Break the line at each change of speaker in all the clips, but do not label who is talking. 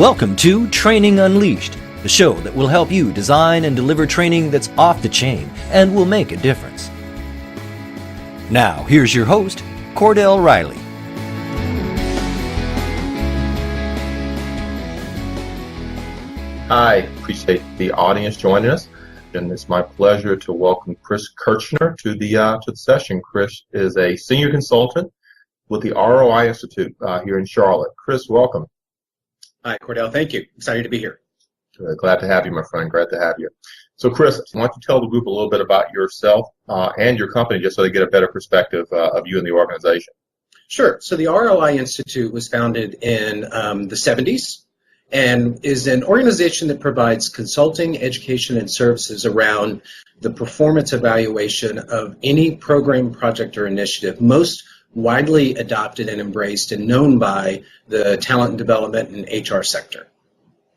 Welcome to Training Unleashed, the show that will help you design and deliver training that's off the chain and will make a difference. Now, here's your host, Cordell Riley.
I appreciate the audience joining us, and it's my pleasure to welcome Chris Kirchner to the session. Chris is a senior consultant with the ROI Institute here in Charlotte. Chris, welcome.
Hi, Cordell. Thank you. Excited to be here.
Glad to have you, my friend. Glad to have you. So, Chris, why don't you tell the group a little bit about yourself and your company, just so they get a better perspective of you and the organization?
Sure. So the ROI Institute was founded in the 70s and is an organization that provides consulting, education, and services around the performance evaluation of any program, project, or initiative, most widely adopted and embraced and known by the talent and development and HR sector.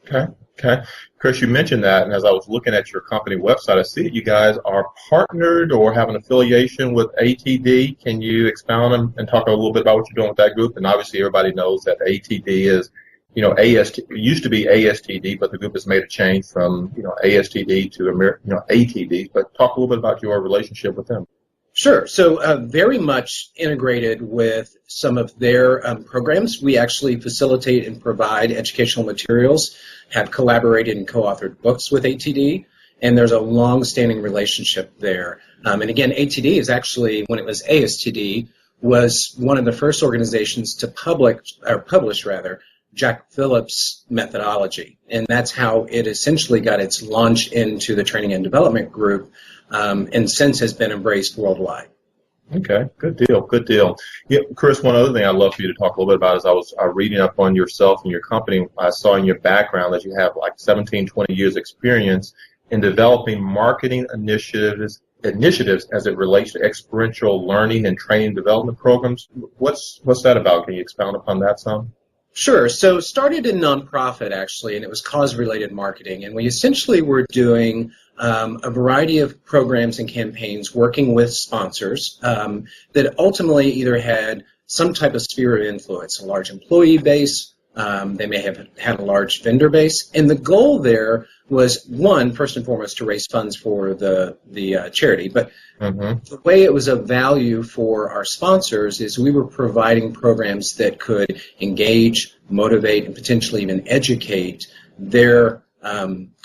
Okay. Chris, you mentioned that, and as I was looking at your company website, I see that you guys are partnered or have an affiliation with ATD. Can you expound and talk a little bit about what you're doing with that group? And obviously everybody knows that ATD is, it used to be ASTD, but the group has made a change from, ASTD to, ATD. But talk a little bit about your relationship with them.
Sure. So very much integrated with some of their programs. We actually facilitate and provide educational materials, have collaborated and co-authored books with ATD, and there's a long-standing relationship there. And again, ATD is actually, when it was ASTD, was one of the first organizations to publish Jack Phillips' methodology. And that's how it essentially got its launch into the training and development group, and since has been embraced worldwide.
Okay, good deal. Yeah, Chris, one other thing I'd love for you to talk a little bit about is I was reading up on yourself and your company. I saw in your background that you have like 17, 20 years experience in developing marketing initiatives as it relates to experiential learning and training development programs. What's that about? Can you expound upon that some?
Sure. So started in nonprofit, actually, and it was cause-related marketing. And we essentially were doing a variety of programs and campaigns working with sponsors that ultimately either had some type of sphere of influence, a large employee base, they may have had a large vendor base. And the goal there was, one, first and foremost, to raise funds for the charity. But the way it was of value for our sponsors is we were providing programs that could engage, motivate, and potentially even educate their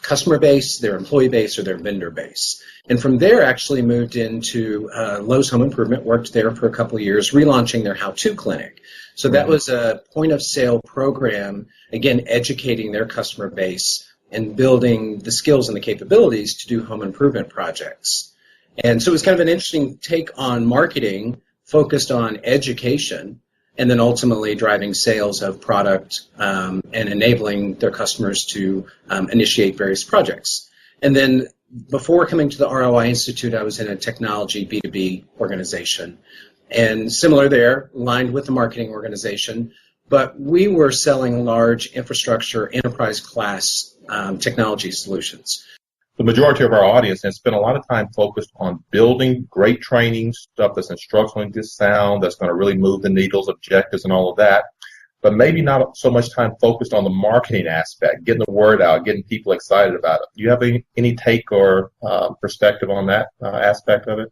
customer base, their employee base, or their vendor base. And from there, actually moved into Lowe's Home Improvement, worked there for a couple of years, relaunching their how-to clinic. So that was a point-of-sale program, again, educating their customer base and building the skills and the capabilities to do home improvement projects. And so it was kind of an interesting take on marketing, focused on education, and then ultimately driving sales of product and enabling their customers to initiate various projects. And then before coming to the ROI Institute, I was in a technology B2B organization. And similar there, aligned with the marketing organization, but we were selling large infrastructure, enterprise class technology solutions.
The majority of our audience has spent a lot of time focused on building great training, stuff that's instructionally sound, that's going to really move the needles, objectives, and all of that, but maybe not so much time focused on the marketing aspect, getting the word out, getting people excited about it. Do you have any take or perspective on that aspect of it?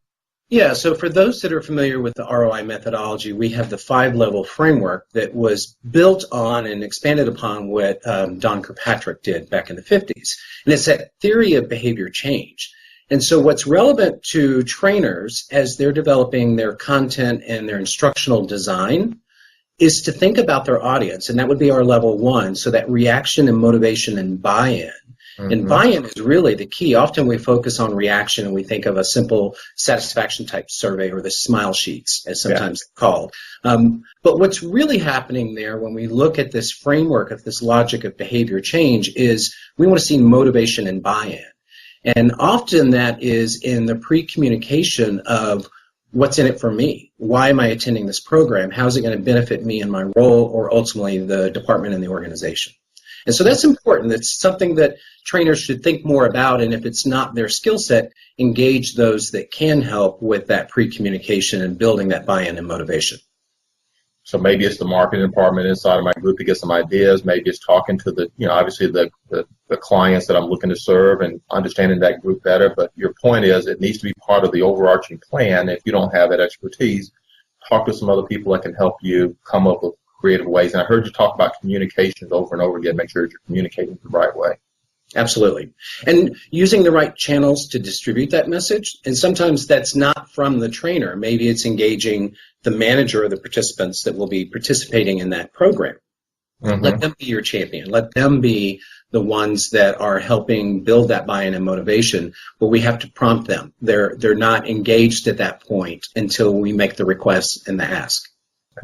Yeah, so for those that are familiar with the ROI methodology, we have the 5-level framework that was built on and expanded upon what Don Kirkpatrick did back in the 50s. And it's that theory of behavior change. And so what's relevant to trainers as they're developing their content and their instructional design is to think about their audience, and that would be our level 1, so that reaction and motivation and buy-in. And buy-in is really the key. Often we focus on reaction and we think of a simple satisfaction type survey or the smile sheets, as sometimes called. But what's really happening there when we look at this framework of this logic of behavior change is we want to see motivation and buy-in. And often that is in the pre-communication of what's in it for me? Why am I attending this program? How is it going to benefit me in my role or ultimately the department and the organization? And so that's important. It's something that trainers should think more about, and if it's not their skill set, engage those that can help with that pre-communication and building that buy-in and motivation.
So maybe it's the marketing department inside of my group to get some ideas. Maybe it's talking to the, obviously the clients that I'm looking to serve and understanding that group better. But your point is it needs to be part of the overarching plan. If you don't have that expertise, talk to some other people that can help you come up with creative ways. And I heard you talk about communications over and over again. Make sure that you're communicating the right way.
Absolutely. And using the right channels to distribute that message. And sometimes that's not from the trainer. Maybe it's engaging the manager or the participants that will be participating in that program. Mm-hmm. Let them be your champion. Let them be the ones that are helping build that buy-in and motivation, but we have to prompt them. They're not engaged at that point until we make the request and the ask.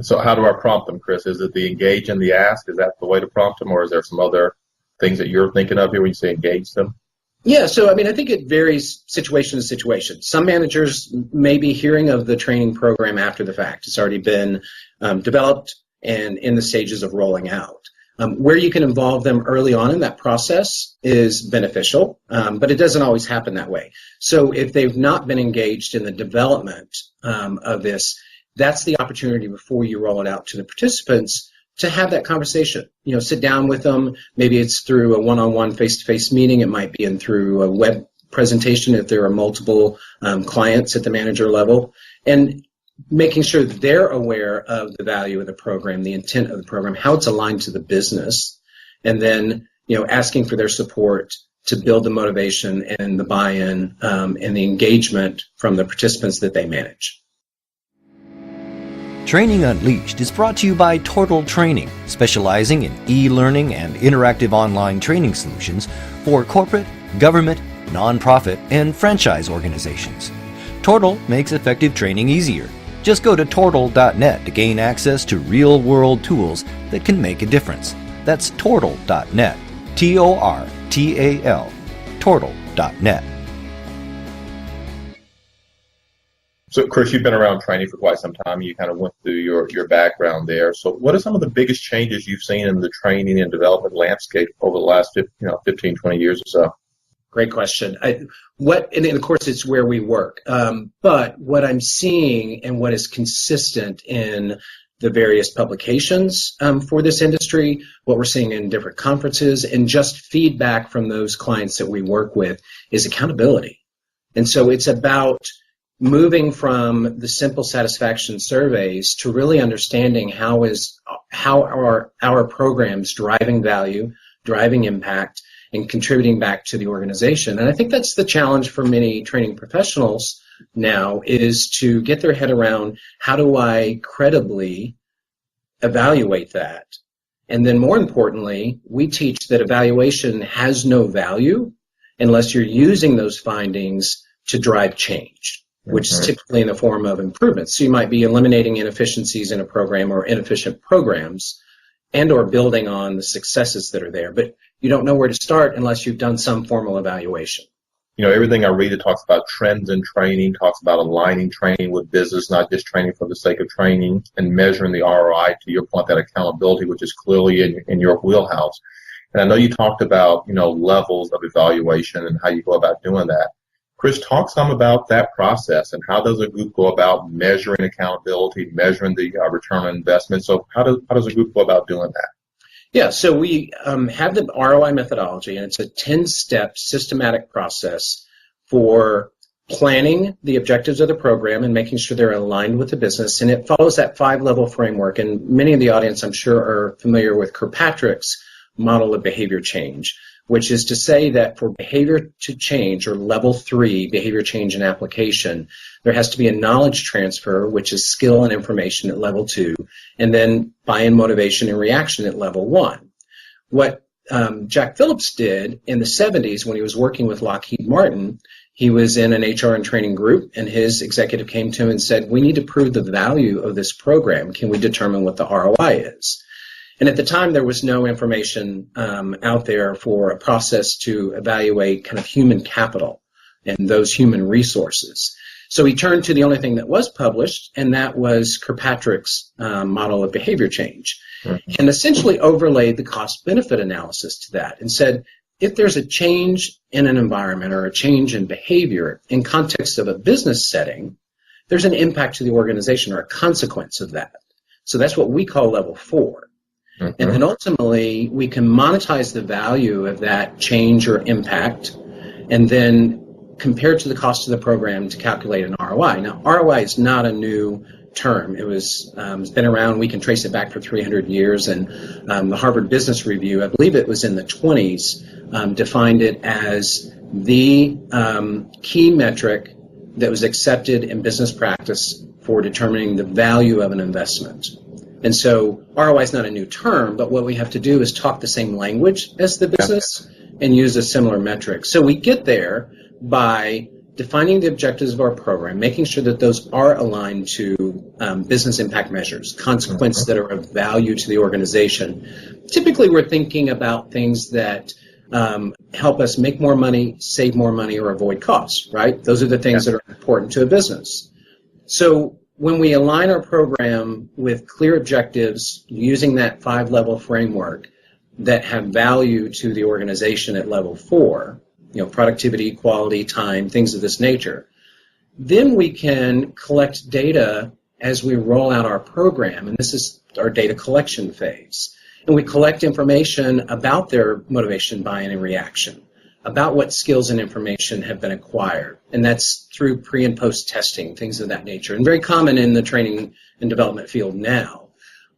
So how do I prompt them, Chris? Is it the engage and the ask? Is that the way to prompt them, or is there some other things that you're thinking of here when you say engage them?
Yeah, so I think it varies situation to situation. Some managers may be hearing of the training program after the fact. It's already been developed and in the stages of rolling out. Where you can involve them early on in that process is beneficial, but it doesn't always happen that way. So if they've not been engaged in the development of this, that's the opportunity before you roll it out to the participants to have that conversation. Sit down with them. Maybe it's through a one-on-one face-to-face meeting. It might be through a web presentation if there are multiple clients at the manager level. And making sure that they're aware of the value of the program, the intent of the program, how it's aligned to the business, and then asking for their support to build the motivation and the buy-in and the engagement from the participants that they manage.
Training Unleashed is brought to you by Tortal Training, specializing in e-learning and interactive online training solutions for corporate, government, nonprofit, and franchise organizations. Tortal makes effective training easier. Just go to tortal.net to gain access to real-world tools that can make a difference. That's tortal.net, Tortal, tortal.net.
So, Chris, you've been around training for quite some time. You kind of went through your background there. So what are some of the biggest changes you've seen in the training and development landscape over the last 15, 20 years or so?
Great question. And of course, it's where we work. But what I'm seeing and what is consistent in the various publications for this industry, what we're seeing in different conferences, and just feedback from those clients that we work with is accountability. And so it's about moving from the simple satisfaction surveys to really understanding how are our programs driving value, driving impact, and contributing back to the organization. And I think that's the challenge for many training professionals now, is to get their head around, how do I credibly evaluate that? And then more importantly, we teach that evaluation has no value unless you're using those findings to drive change, which is typically in the form of improvements. So you might be eliminating inefficiencies in a program or inefficient programs and or building on the successes that are there. But you don't know where to start unless you've done some formal evaluation.
Everything I read, it talks about trends in training, talks about aligning training with business, not just training for the sake of training, and measuring the ROI, to your point, that accountability, which is clearly in your wheelhouse. And I know you talked about, levels of evaluation and how you go about doing that. Chris, talk some about that process and how does a group go about measuring accountability, measuring the return on investment. So how does a group go about doing that?
Yeah, so we have the ROI methodology, and it's a 10-step systematic process for planning the objectives of the program and making sure they're aligned with the business. And it follows that 5-level framework. And many of the audience, I'm sure, are familiar with Kirkpatrick's model of behavior change, which is to say that for behavior to change, or level 3, behavior change and application, there has to be a knowledge transfer, which is skill and information at level 2, and then buy-in, motivation, and reaction at level 1. What Jack Phillips did in the 70s when he was working with Lockheed Martin, he was in an HR and training group, and his executive came to him and said, we need to prove the value of this program. Can we determine what the ROI is? And at the time, there was no information out there for a process to evaluate kind of human capital and those human resources. So he turned to the only thing that was published, and that was Kirkpatrick's model of behavior change, and essentially overlaid the cost-benefit analysis to that and said, if there's a change in an environment or a change in behavior in context of a business setting, there's an impact to the organization or a consequence of that. So that's what we call level 4. And then ultimately, we can monetize the value of that change or impact, and then compare it to the cost of the program to calculate an ROI. Now, ROI is not a new term. It's been around. We can trace it back for 300 years. And the Harvard Business Review, I believe it was in the 20s, defined it as the key metric that was accepted in business practice for determining the value of an investment. And so ROI is not a new term, but what we have to do is talk the same language as the business and use a similar metric. So we get there by defining the objectives of our program, making sure that those are aligned to business impact measures, consequences that are of value to the organization. Typically, we're thinking about things that help us make more money, save more money, or avoid costs, right? Those are the things that are important to a business. So when we align our program with clear objectives using that 5-level framework that have value to the organization at level 4, productivity, quality, time, things of this nature, then we can collect data as we roll out our program, and this is our data collection phase. And we collect information about their motivation, buy-in, and reaction, about what skills and information have been acquired. And that's through pre- and post-testing, things of that nature, and very common in the training and development field now.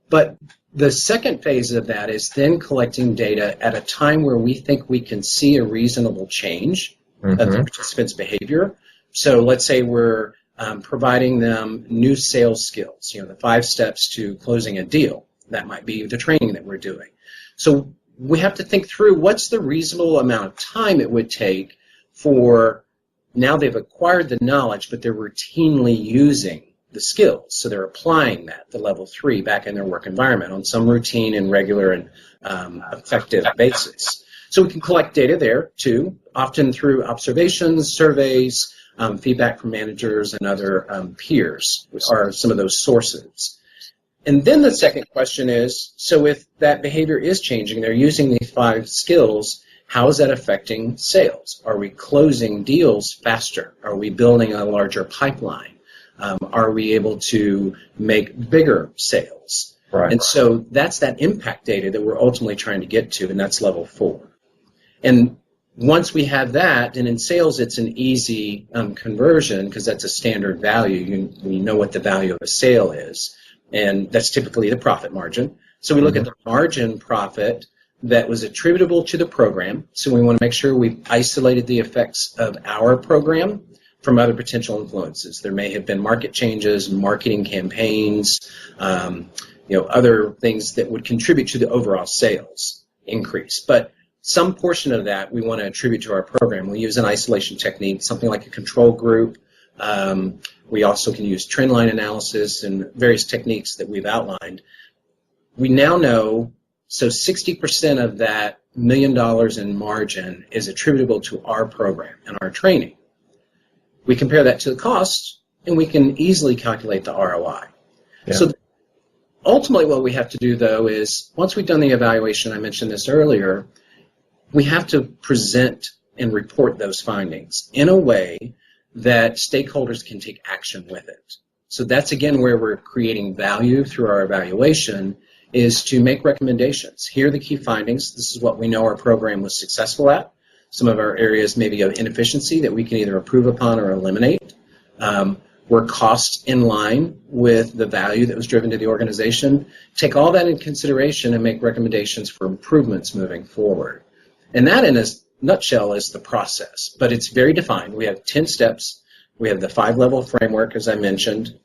But the second phase of that is then collecting data at a time where we think we can see a reasonable change of the participant's behavior. So let's say we're providing them new sales skills, the 5 steps to closing a deal. That might be the training that we're doing. So we have to think through what's the reasonable amount of time it would take for, now they've acquired the knowledge, but they're routinely using the skills. So they're applying that, the level 3, back in their work environment on some routine and regular and effective basis. So we can collect data there too, often through observations, surveys, feedback from managers and other peers are some of those sources. And then the second question is, so if that behavior is changing, they're using these 5 skills, how is that affecting sales? Are we closing deals faster? Are we building a larger pipeline? Are we able to make bigger sales?
Right.
And so that's that impact data that we're ultimately trying to get to, and that's level 4. And once we have that, and in sales it's an easy conversion because that's a standard value. You know what the value of a sale is. And that's typically the profit margin. So we look at the margin profit that was attributable to the program. So we want to make sure we've isolated the effects of our program from other potential influences. There may have been market changes, marketing campaigns, other things that would contribute to the overall sales increase. But some portion of that we want to attribute to our program. We use an isolation technique, something like a control group. We also can use trend line analysis and various techniques that we've outlined. We now know, so 60% of that $1 million in margin is attributable to our program and our training. We compare that to the cost, and we can easily calculate the ROI. Yeah. So ultimately what we have to do, though, is once we've done the evaluation, I mentioned this earlier, we have to present and report those findings in a way that stakeholders can take action with it. So that's, again, where we're creating value through our evaluation, is to make recommendations. Here are the key findings. This is what we know our program was successful at. Some of our areas maybe of inefficiency that we can either improve upon or eliminate. Were costs in line with the value that was driven to the organization? Take all that in consideration and make recommendations for improvements moving forward. And that, in a nutshell, is the process, but it's very defined. We have 10 steps. We have the 5-level framework, as I mentioned,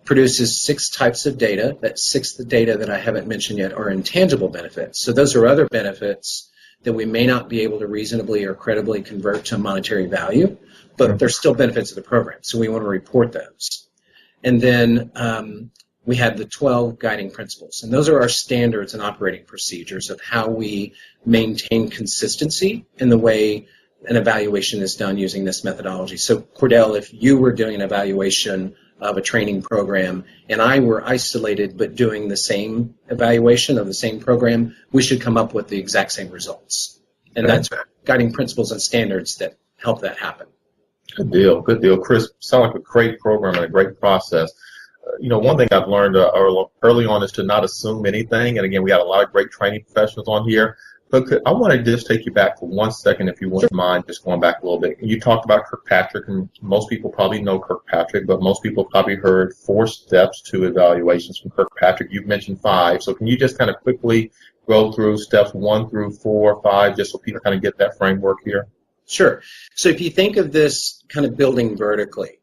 produces 6 types of data. That 6th data that I haven't mentioned yet are intangible benefits. So those are other benefits that we may not be able to reasonably or credibly convert to monetary value, but they're still benefits of the program, so we want to report those. And then we have the 12 guiding principles, and those are our standards and operating procedures of how we maintain consistency in the way an evaluation is done using this methodology. So, Cordell, if you were doing an evaluation of a training program and I were isolated but doing the same evaluation of the same program, we should come up with the exact same results. And that's guiding principles and standards that help that happen.
Good deal. Good deal. Chris, sounds like a great program and a great process. one thing I've learned early on is to not assume anything. And again, we got a lot of great training professionals on here. But I want to just take you back for 1 second, if you wouldn't mind, just going back a little bit. You talked about Kirkpatrick, and most people probably know Kirkpatrick, but most people probably heard 4 steps to evaluations from Kirkpatrick. You've mentioned 5. So can you just kind of quickly go through steps 1 through 4, 5, just so people kind of get that framework here?
Sure. So if you think of this kind of building vertically,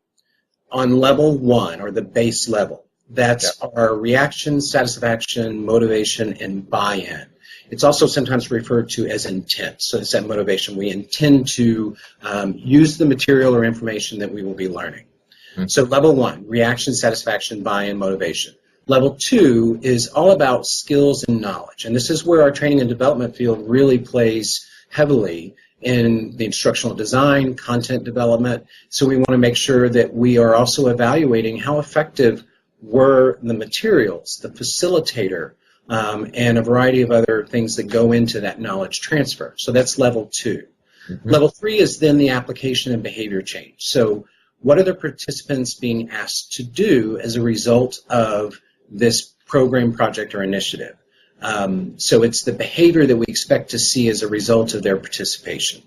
on level 1, or the base level, that's our reaction, satisfaction, motivation, and buy-in. It's also sometimes referred to as intent. So it's that motivation. We intend to use the material or information that we will be learning. Mm-hmm. So level 1, reaction, satisfaction, buy-in, motivation. Level 2 is all about skills and knowledge. And this is where our training and development field really plays heavily in the instructional design, content development. So we want to make sure that we are also evaluating how effective were the materials, the facilitator, and a variety of other things that go into that knowledge transfer. So that's level 2. Mm-hmm. Level 3 is then the application and behavior change. So what are the participants being asked to do as a result of this program, project, or initiative? So it's the behavior that we expect to see as a result of their participation.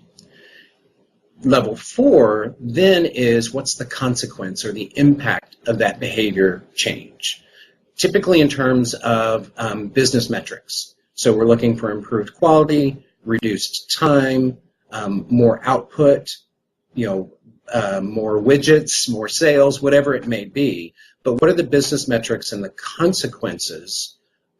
Level 4 then is what's the consequence or the impact of that behavior change, typically in terms of business metrics. So we're looking for improved quality, reduced time, more output, more widgets, more sales, whatever it may be. But what are the business metrics and the consequences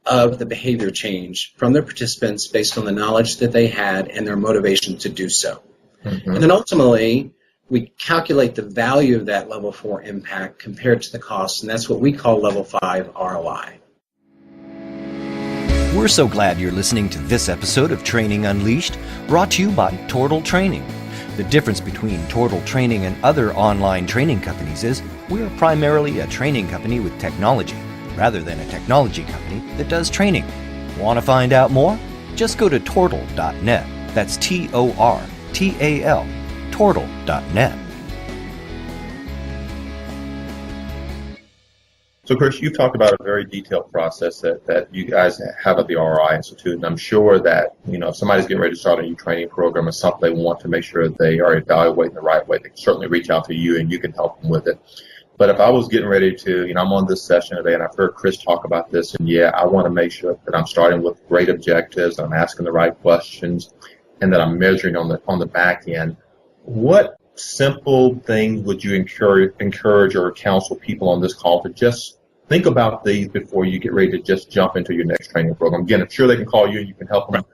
of the behavior change from the participants based on the knowledge that they had and their motivation to do so? Mm-hmm. And then ultimately, we calculate the value of that level 4 impact compared to the cost, and that's what we call level 5 ROI.
We're so glad you're listening to this episode of Training Unleashed, brought to you by Tortal Training. The difference between Tortal Training and other online training companies is we're primarily a training company with technology, rather than a technology company that does training. Want to find out more? Just go to tortal.net. That's Tortal, tortal.net.
So, Chris, you've talked about a very detailed process that you guys have at the ROI Institute, and I'm sure that, if somebody's getting ready to start a new training program or something they want to make sure they are evaluating the right way, they can certainly reach out to you and you can help them with it. But if I was getting ready to, I'm on this session today and I've heard Chris talk about this, and I want to make sure that I'm starting with great objectives, I'm asking the right questions, and that I'm measuring on the back end. What simple things would you encourage or counsel people on this call to just think about these before you get ready to just jump into your next training program? Again, I'm sure they can call you and you can help them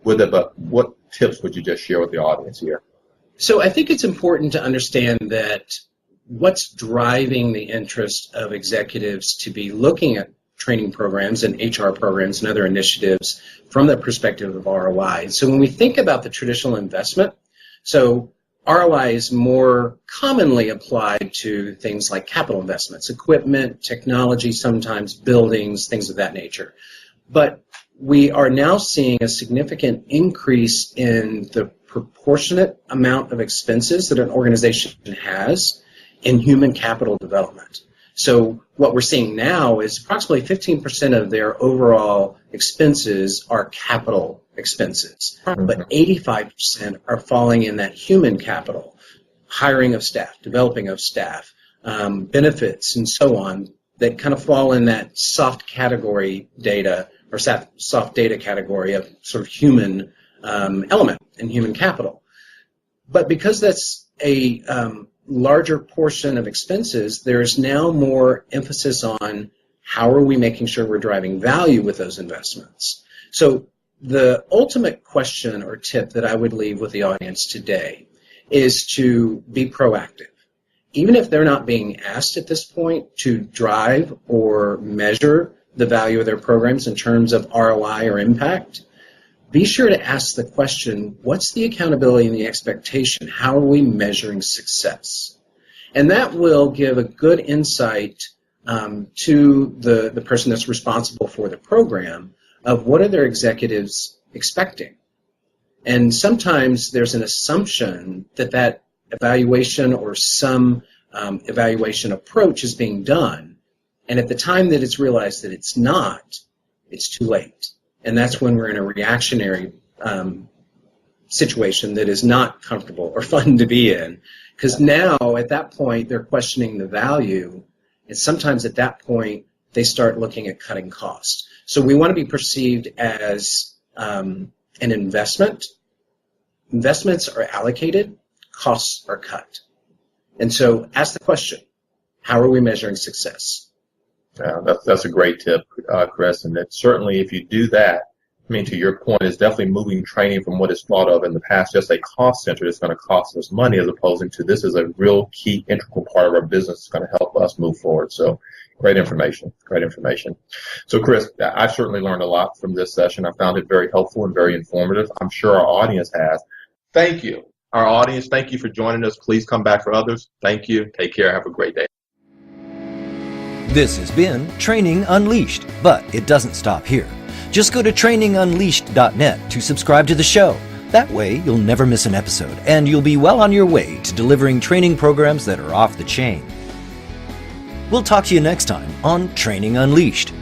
with it, but what tips would you just share with the audience here?
So I think it's important to understand that what's driving the interest of executives to be looking at training programs and HR programs and other initiatives from the perspective of ROI. So when we think about the traditional investment, so ROI is more commonly applied to things like capital investments, equipment, technology, sometimes buildings, things of that nature. But we are now seeing a significant increase in the proportionate amount of expenses that an organization has in human capital development. So what we're seeing now is approximately 15% of their overall expenses are capital expenses, but 85% are falling in that human capital, hiring of staff, developing of staff, benefits, and so on, that kind of fall in that soft category data or soft data category of sort of human element and human capital. But because that's a larger portion of expenses, there's now more emphasis on how are we making sure we're driving value with those investments. So the ultimate question or tip that I would leave with the audience today is to be proactive. Even if they're not being asked at this point to drive or measure the value of their programs in terms of ROI or impact, be sure to ask the question, what's the accountability and the expectation? How are we measuring success? And that will give a good insight to the person that's responsible for the program of what are their executives expecting. And sometimes there's an assumption that evaluation or some evaluation approach is being done, And at the time that it's realized that it's not, it's too late. And that's when we're in a reactionary situation that is not comfortable or fun to be in. Because now, at that point, they're questioning the value. And sometimes at that point, they start looking at cutting costs. So we want to be perceived as an investment. Investments are allocated, costs are cut. And so ask the question, how are we measuring success?
That's a great tip, Chris, and that certainly if you do that, I mean, to your point, it's definitely moving training from what is thought of in the past, just a cost center that's going to cost us money, as opposed to this is a real key integral part of our business that's going to help us move forward. So great information, great information. So Chris, I've certainly learned a lot from this session. I found it very helpful and very informative. I'm sure our audience has. Thank you. Our audience, thank you for joining us. Please come back for others. Thank you. Take care. Have a great day.
This has been Training Unleashed, but it doesn't stop here. Just go to trainingunleashed.net to subscribe to the show. That way, you'll never miss an episode, and you'll be well on your way to delivering training programs that are off the chain. We'll talk to you next time on Training Unleashed.